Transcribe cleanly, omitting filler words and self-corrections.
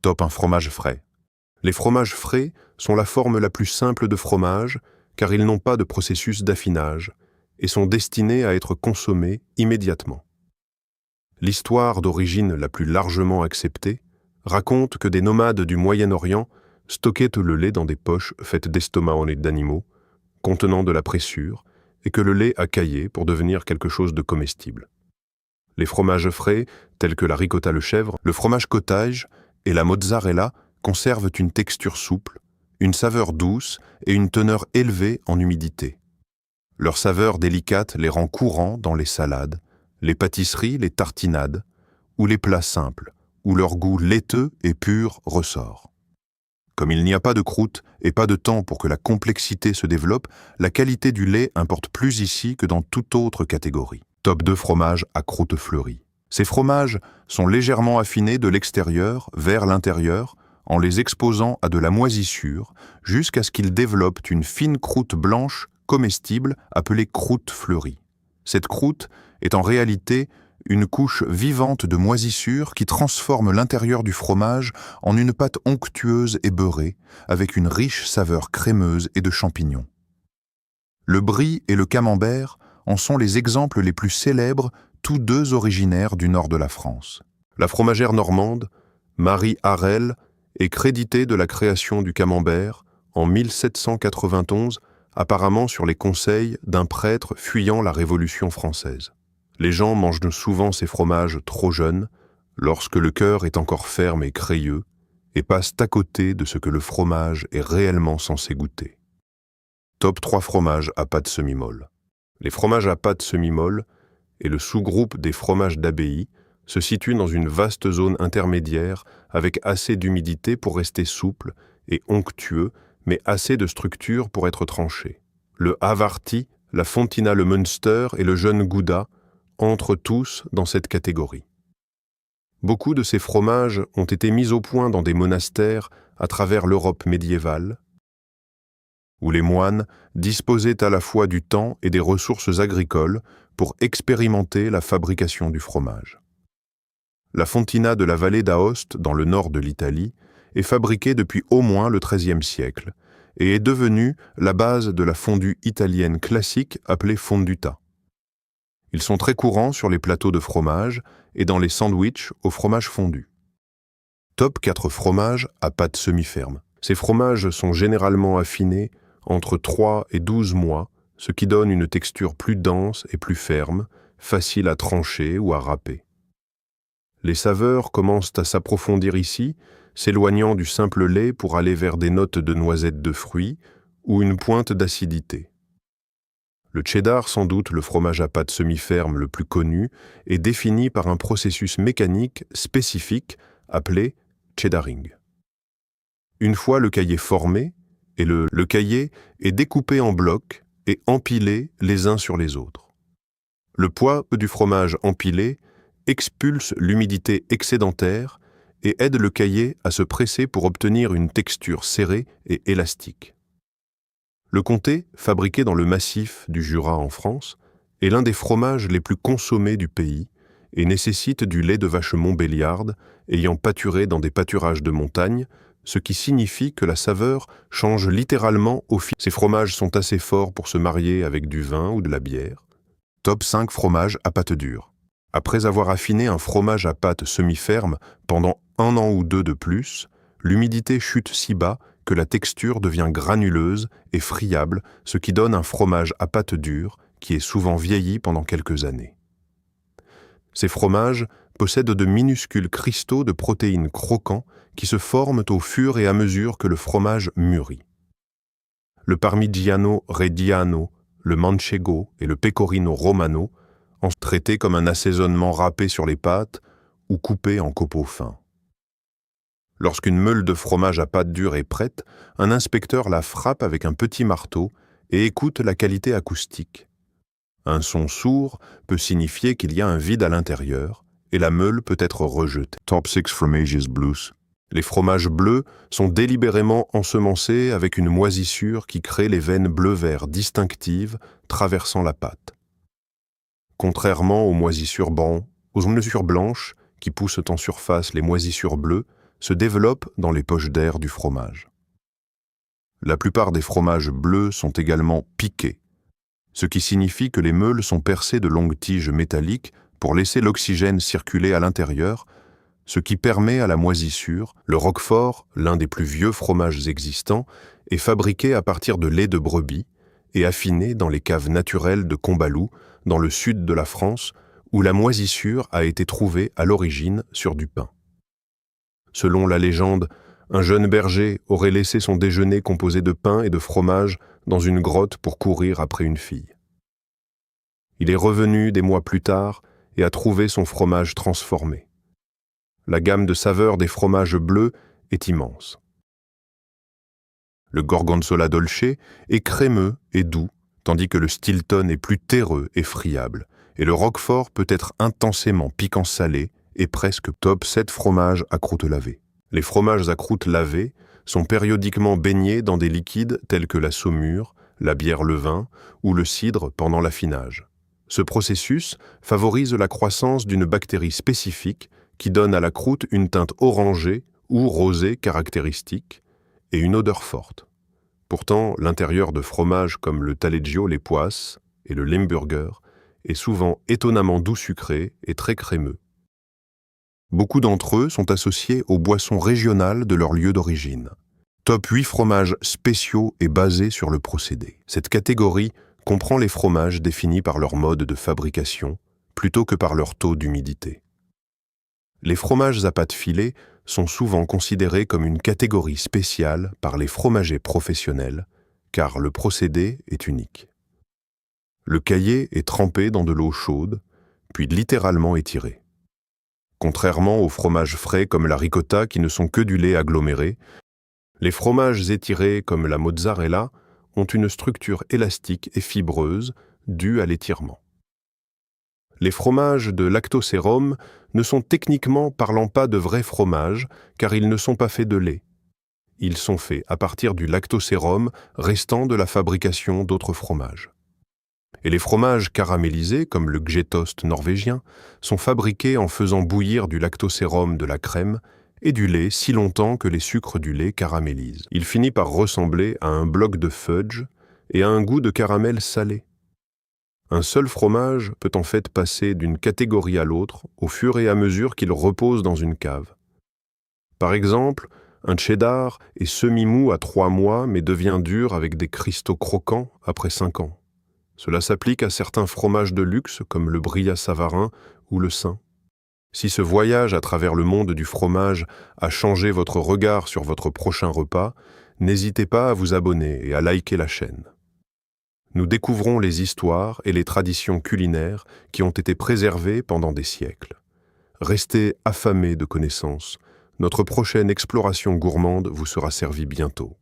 Top un fromage frais. Les fromages frais sont la forme la plus simple de fromage car ils n'ont pas de processus d'affinage et sont destinés à être consommés immédiatement. L'histoire d'origine la plus largement acceptée raconte que des nomades du Moyen-Orient stockaient le lait dans des poches faites d'estomac d'animaux, contenant de la pressure, et que le lait a caillé pour devenir quelque chose de comestible. Les fromages frais, tels que la ricotta le chèvre, le fromage cottage et la mozzarella conservent une texture souple, une saveur douce et une teneur élevée en humidité. Leur saveur délicate les rend courants dans les salades, les pâtisseries, les tartinades ou les plats simples, où leur goût laiteux et pur ressort. Comme il n'y a pas de croûte et pas de temps pour que la complexité se développe, la qualité du lait importe plus ici que dans toute autre catégorie. Top 2 fromages à croûte fleurie. Ces fromages sont légèrement affinés de l'extérieur vers l'intérieur en les exposant à de la moisissure jusqu'à ce qu'ils développent une fine croûte blanche comestible appelée croûte fleurie. Cette croûte est en réalité une couche vivante de moisissure qui transforme l'intérieur du fromage en une pâte onctueuse et beurrée, avec une riche saveur crémeuse et de champignons. Le brie et le camembert en sont les exemples les plus célèbres, tous deux originaires du nord de la France. La fromagère normande, Marie Harel, est créditée de la création du camembert en 1791, apparemment sur les conseils d'un prêtre fuyant la Révolution française. Les gens mangent souvent ces fromages trop jeunes, lorsque le cœur est encore ferme et crayeux, et passent à côté de ce que le fromage est réellement censé goûter. Top 3 fromages à pâte semi-molle. Les fromages à pâte semi-molle et le sous-groupe des fromages d'abbaye se situent dans une vaste zone intermédiaire avec assez d'humidité pour rester souple et onctueux, mais assez de structure pour être tranché. Le Havarti, la Fontina le Münster et le jeune Gouda entrent tous dans cette catégorie. Beaucoup de ces fromages ont été mis au point dans des monastères à travers l'Europe médiévale, où les moines disposaient à la fois du temps et des ressources agricoles pour expérimenter la fabrication du fromage. La Fontina de la vallée d'Aoste, dans le nord de l'Italie, est fabriquée depuis au moins le XIIIe siècle et est devenue la base de la fondue italienne classique appelée fonduta. Ils sont très courants sur les plateaux de fromage et dans les sandwichs au fromage fondu. Top 4 fromages à pâte semi-ferme. Ces fromages sont généralement affinés entre 3 et 12 mois, ce qui donne une texture plus dense et plus ferme, facile à trancher ou à râper. Les saveurs commencent à s'approfondir ici, s'éloignant du simple lait pour aller vers des notes de noisettes de fruits ou une pointe d'acidité. Le cheddar, sans doute le fromage à pâte semi-ferme le plus connu, est défini par un processus mécanique spécifique appelé cheddaring. Une fois le caillé formé, et le caillé est découpé en blocs et empilé les uns sur les autres. Le poids du fromage empilé expulse l'humidité excédentaire et aide le caillé à se presser pour obtenir une texture serrée et élastique. Le comté, fabriqué dans le massif du Jura en France, est l'un des fromages les plus consommés du pays et nécessite du lait de vache montbéliarde ayant pâturé dans des pâturages de montagne, ce qui signifie que la saveur change littéralement au fil. Ces fromages sont assez forts pour se marier avec du vin ou de la bière. Top 5 fromages à pâte dure. Après avoir affiné un fromage à pâte semi-ferme pendant 1 an ou 2 de plus, l'humidité chute si bas que la texture devient granuleuse et friable, ce qui donne un fromage à pâte dure qui est souvent vieilli pendant quelques années. Ces fromages possèdent de minuscules cristaux de protéines croquants qui se forment au fur et à mesure que le fromage mûrit. Le Parmigiano Reggiano, le Manchego et le Pecorino Romano en sont traités comme un assaisonnement râpé sur les pâtes ou coupé en copeaux fins. Lorsqu'une meule de fromage à pâte dure est prête, un inspecteur la frappe avec un petit marteau et écoute la qualité acoustique. Un son sourd peut signifier qu'il y a un vide à l'intérieur et la meule peut être rejetée. Top 6 Fromages Blues. Les fromages bleus sont délibérément ensemencés avec une moisissure qui crée les veines bleu-vert distinctives traversant la pâte. Contrairement aux moisissures blanches qui poussent en surface, les moisissures bleues se développent dans les poches d'air du fromage. La plupart des fromages bleus sont également piqués, ce qui signifie que les meules sont percées de longues tiges métalliques pour laisser l'oxygène circuler à l'intérieur, ce qui permet à la moisissure. Le Roquefort, l'un des plus vieux fromages existants, est fabriqué à partir de lait de brebis et affiné dans les caves naturelles de Combalou, dans le sud de la France, où la moisissure a été trouvée à l'origine sur du pain. Selon la légende, un jeune berger aurait laissé son déjeuner composé de pain et de fromage dans une grotte pour courir après une fille. Il est revenu des mois plus tard et a trouvé son fromage transformé. La gamme de saveurs des fromages bleus est immense. Le Gorgonzola dolce est crémeux et doux, tandis que le Stilton est plus terreux et friable, et le Roquefort peut être intensément piquant-salé et presque top 7 fromages à croûte lavée. Les fromages à croûte lavée sont périodiquement baignés dans des liquides tels que la saumure, la bière levain ou le cidre pendant l'affinage. Ce processus favorise la croissance d'une bactérie spécifique qui donne à la croûte une teinte orangée ou rosée caractéristique et une odeur forte. Pourtant, l'intérieur de fromages comme le Taleggio les Poisses et le Limburger est souvent étonnamment doux sucré et très crémeux. Beaucoup d'entre eux sont associés aux boissons régionales de leur lieu d'origine. Top 8 fromages spéciaux et basés sur le procédé. Cette catégorie comprend les fromages définis par leur mode de fabrication plutôt que par leur taux d'humidité. Les fromages à pâte filée sont souvent considérés comme une catégorie spéciale par les fromagers professionnels, car le procédé est unique. Le caillé est trempé dans de l'eau chaude, puis littéralement étiré. Contrairement aux fromages frais comme la ricotta qui ne sont que du lait aggloméré, les fromages étirés comme la mozzarella ont une structure élastique et fibreuse due à l'étirement. Les fromages de lactosérum ne sont techniquement parlant pas de vrais fromages car ils ne sont pas faits de lait. Ils sont faits à partir du lactosérum restant de la fabrication d'autres fromages. Et les fromages caramélisés, comme le Gjetost norvégien, sont fabriqués en faisant bouillir du lactosérum de la crème et du lait si longtemps que les sucres du lait caramélisent. Il finit par ressembler à un bloc de fudge et à un goût de caramel salé. Un seul fromage peut en fait passer d'une catégorie à l'autre au fur et à mesure qu'il repose dans une cave. Par exemple, un cheddar est semi-mou à 3 mois mais devient dur avec des cristaux croquants après 5 ans. Cela s'applique à certains fromages de luxe comme le Bria Savarin ou le Saint. Si ce voyage à travers le monde du fromage a changé votre regard sur votre prochain repas, n'hésitez pas à vous abonner et à liker la chaîne. Nous découvrons les histoires et les traditions culinaires qui ont été préservées pendant des siècles. Restez affamés de connaissances. Notre prochaine exploration gourmande vous sera servie bientôt.